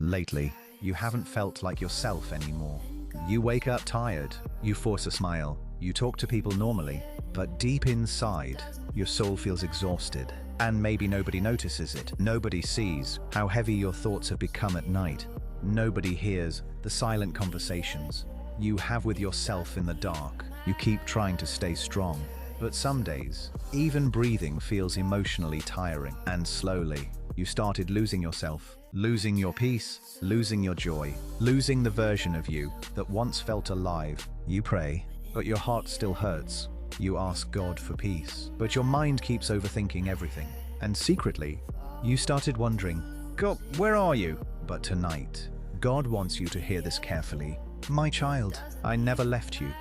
Lately, you haven't felt like yourself anymore. You wake up tired, you force a smile, you talk to people normally, but deep inside, your soul feels exhausted. And maybe nobody notices it. Nobody sees how heavy your thoughts have become at night. Nobody hears the silent conversations you have with yourself in the dark. You keep trying to stay strong, but some days, even breathing feels emotionally tiring. And slowly, you started losing yourself, losing your peace, losing your joy, losing the version of you that once felt alive. You pray, but your heart still hurts. You ask God for peace, but your mind keeps overthinking everything. And secretly, you started wondering, God, where are you? But tonight, God wants you to hear this carefully. My child, I never left you.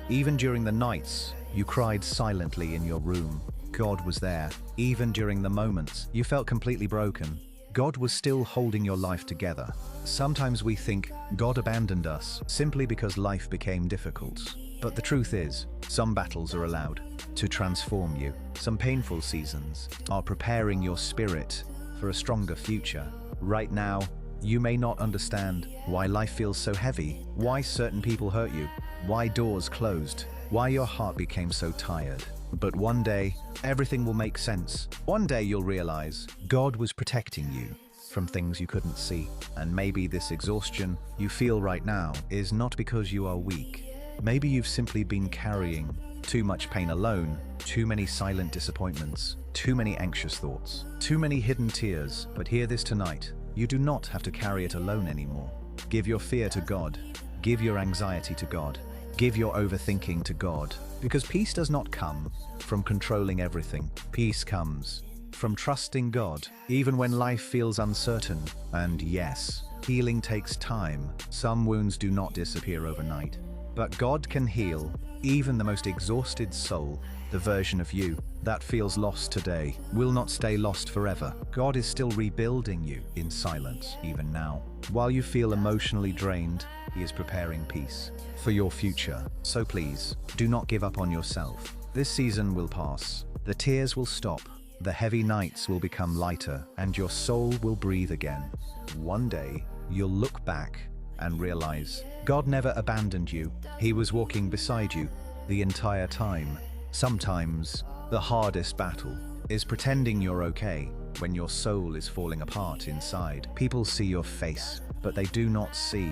Even during the nights you cried silently in your room, God was there. Even during the moments you felt completely broken, God was still holding your life together. Sometimes we think God abandoned us simply because life became difficult. But the truth is, some battles are allowed to transform you. Some painful seasons are preparing your spirit for a stronger future. Right now, you may not understand why life feels so heavy, why certain people hurt you, why doors closed, why your heart became so tired. But one day, everything will make sense. One day you'll realize God was protecting you from things you couldn't see. And maybe this exhaustion you feel right now is not because you are weak. Maybe you've simply been carrying too much pain alone, too many silent disappointments, too many anxious thoughts, too many hidden tears. But hear this tonight. You do not have to carry it alone anymore. Give your fear to God. Give your anxiety to God. Give your overthinking to God. Because peace does not come from controlling everything. Peace comes from trusting God, even when life feels uncertain. And yes, healing takes time. Some wounds do not disappear overnight. But God can heal even the most exhausted soul. The version of you that feels lost today will not stay lost forever. God is still rebuilding you in silence, even now. While you feel emotionally drained, He is preparing peace for your future. So please, do not give up on yourself. This season will pass. The tears will stop. The heavy nights will become lighter, and your soul will breathe again. One day, you'll look back and realize God never abandoned you. He was walking beside you the entire time. Sometimes, the hardest battle is pretending you're okay when your soul is falling apart inside. People see your face, but they do not see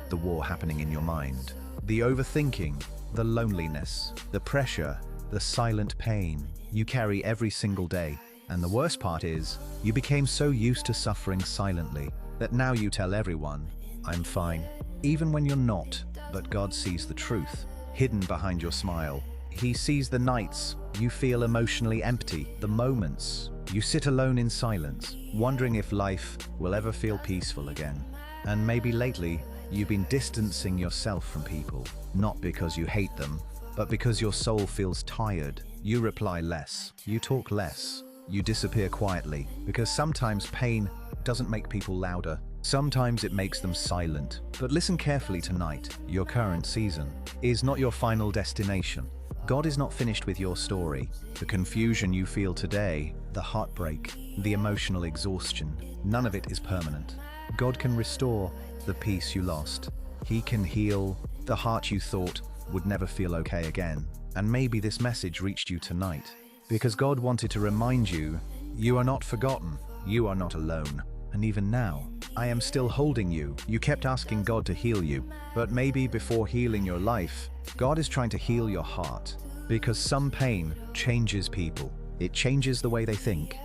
the war happening in your mind. The overthinking, the loneliness, the pressure, the silent pain you carry every single day. And the worst part is, you became so used to suffering silently that now you tell everyone, I'm fine, even when you're not. But God sees the truth hidden behind your smile. He sees the nights you feel emotionally empty, the moments you sit alone in silence, wondering if life will ever feel peaceful again. And maybe lately, you've been distancing yourself from people, not because you hate them, but because your soul feels tired. You reply less, you talk less, you disappear quietly, because sometimes pain doesn't make people louder. Sometimes it makes them silent. But listen carefully tonight. Your current season is not your final destination. God is not finished with your story. The confusion you feel today, the heartbreak, the emotional exhaustion, none of it is permanent. God can restore the peace you lost. He can heal the heart you thought would never feel okay again. And maybe this message reached you tonight because God wanted to remind you, you are not forgotten, you are not alone. And even now, I am still holding you. You kept asking God to heal you, but maybe before healing your life, God is trying to heal your heart. Because some pain changes people. It changes the way they think,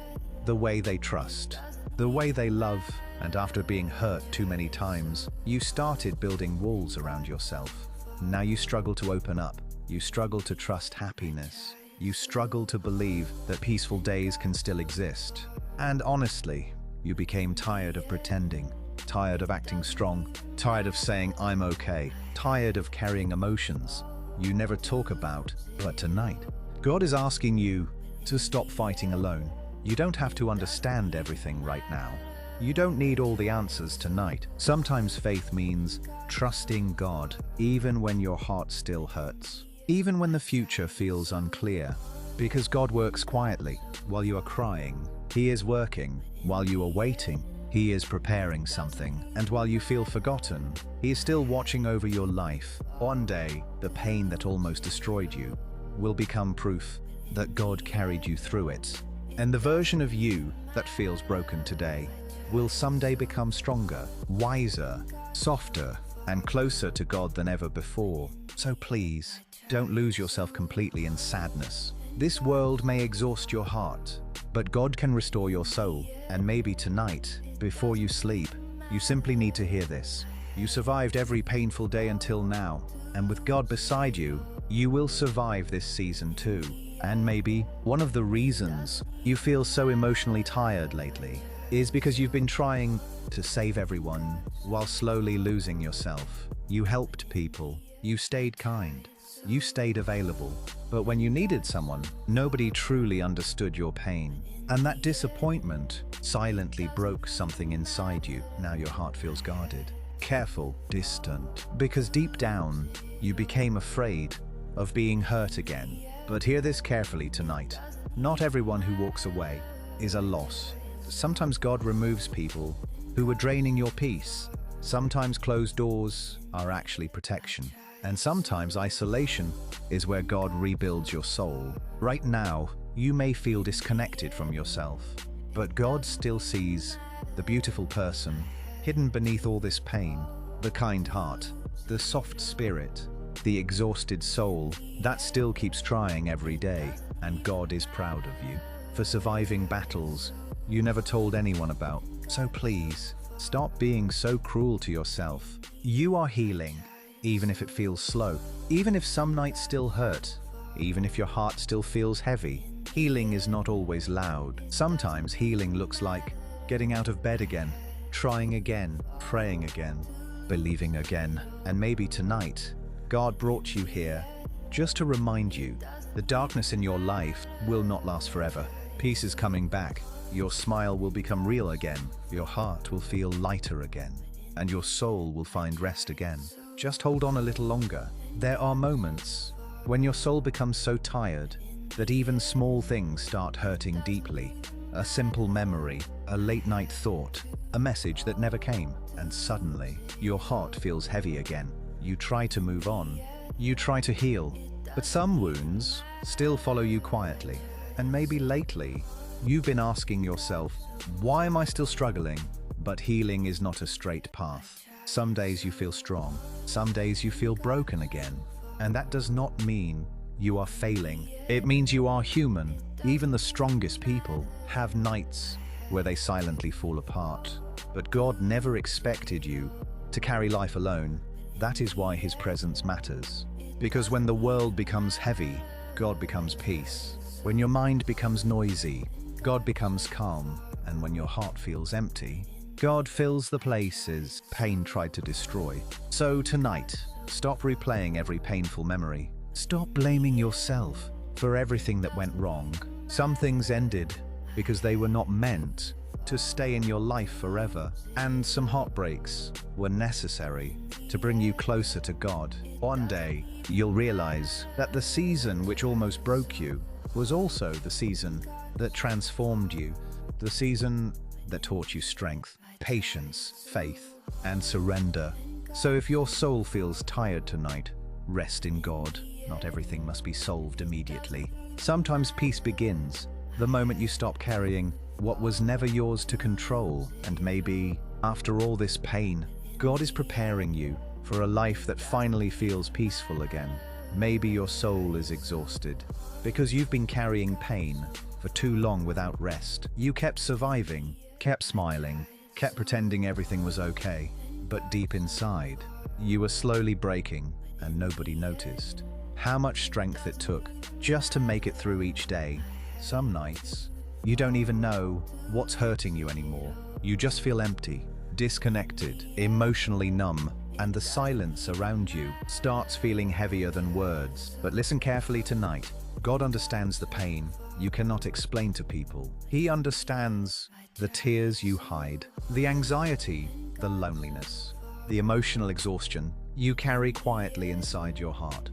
the way they trust, the way they love. And after being hurt too many times, you started building walls around yourself. Now you struggle to open up. You struggle to trust happiness. You struggle to believe that peaceful days can still exist. And honestly, you became tired of pretending, tired of acting strong, tired of saying I'm okay, tired of carrying emotions you never talk about. But tonight, God is asking you to stop fighting alone. You don't have to understand everything right now. You don't need all the answers tonight. Sometimes faith means trusting God, even when your heart still hurts, even when the future feels unclear. Because God works quietly while you are crying. He is working while you are waiting. He is preparing something, and while you feel forgotten, He is still watching over your life. One day, the pain that almost destroyed you will become proof that God carried you through it. And the version of you that feels broken today will someday become stronger, wiser, softer, and closer to God than ever before. So please, don't lose yourself completely in sadness. This world may exhaust your heart, but God can restore your soul. And maybe tonight, before you sleep, you simply need to hear this. You survived every painful day until now, and with God beside you, you will survive this season too. And maybe one of the reasons you feel so emotionally tired lately is because you've been trying to save everyone while slowly losing yourself. You helped people, you stayed kind, you stayed available, but when you needed someone, nobody truly understood your pain. And that disappointment silently broke something inside you. Now your heart feels guarded, careful, distant, because deep down, you became afraid of being hurt again. But hear this carefully tonight. Not everyone who walks away is a loss. Sometimes God removes people who are draining your peace. Sometimes closed doors are actually protection. And sometimes isolation is where God rebuilds your soul. Right now, you may feel disconnected from yourself, but God still sees the beautiful person hidden beneath all this pain, the kind heart, the soft spirit, the exhausted soul that still keeps trying every day. And God is proud of you for surviving battles you never told anyone about. So please, stop being so cruel to yourself. You are healing, even if it feels slow, even if some nights still hurt, even if your heart still feels heavy. Healing is not always loud. Sometimes healing looks like getting out of bed again, trying again, praying again, believing again. And maybe tonight, God brought you here just to remind you the darkness in your life will not last forever. Peace is coming back. Your smile will become real again. Your heart will feel lighter again, and your soul will find rest again. Just hold on a little longer. There are moments when your soul becomes so tired that even small things start hurting deeply. A simple memory, a late night thought, a message that never came, and suddenly your heart feels heavy again. You try to move on, you try to heal, but some wounds still follow you quietly. And maybe lately, you've been asking yourself, why am I still struggling? But healing is not a straight path. Some days you feel strong, some days you feel broken again. And that does not mean you are failing. It means you are human. Even the strongest people have nights where they silently fall apart. But God never expected you to carry life alone. That is why His presence matters. Because when the world becomes heavy, God becomes peace. When your mind becomes noisy, God becomes calm. And when your heart feels empty, God fills the places pain tried to destroy. So tonight, stop replaying every painful memory. Stop blaming yourself for everything that went wrong. Some things ended because they were not meant to stay in your life forever. And some heartbreaks were necessary to bring you closer to God. One day, you'll realize that the season which almost broke you was also the season that transformed you. The season that taught you strength, patience, faith, and surrender. So if your soul feels tired tonight, rest in God. Not everything must be solved immediately. Sometimes peace begins the moment you stop carrying what was never yours to control. And maybe, after all this pain, God is preparing you for a life that finally feels peaceful again. Maybe your soul is exhausted because you've been carrying pain for too long without rest. You kept surviving, kept smiling, kept pretending everything was okay. But deep inside, you were slowly breaking and nobody noticed. How much strength it took just to make it through each day. Some nights, you don't even know what's hurting you anymore. You just feel empty, disconnected, emotionally numb, and the silence around you starts feeling heavier than words. But listen carefully tonight. God understands the pain you cannot explain to people. He understands the tears you hide, the anxiety, the loneliness, the emotional exhaustion you carry quietly inside your heart.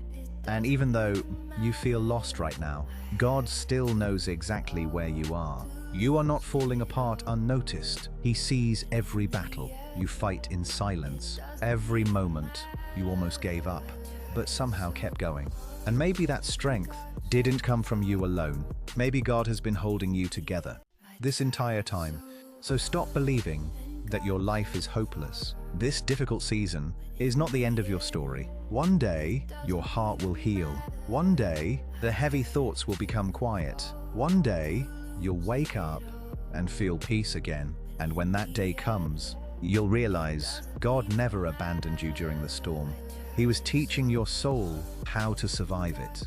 And even though you feel lost right now, God still knows exactly where you are. You are not falling apart unnoticed. He sees every battle you fight in silence, every moment you almost gave up, but somehow kept going. And maybe that strength didn't come from you alone. Maybe God has been holding you together this entire time. So stop believing that your life is hopeless. This difficult season is not the end of your story. One day, your heart will heal. One day, the heavy thoughts will become quiet. One day, you'll wake up and feel peace again. And when that day comes, you'll realize God never abandoned you during the storm. He was teaching your soul how to survive it.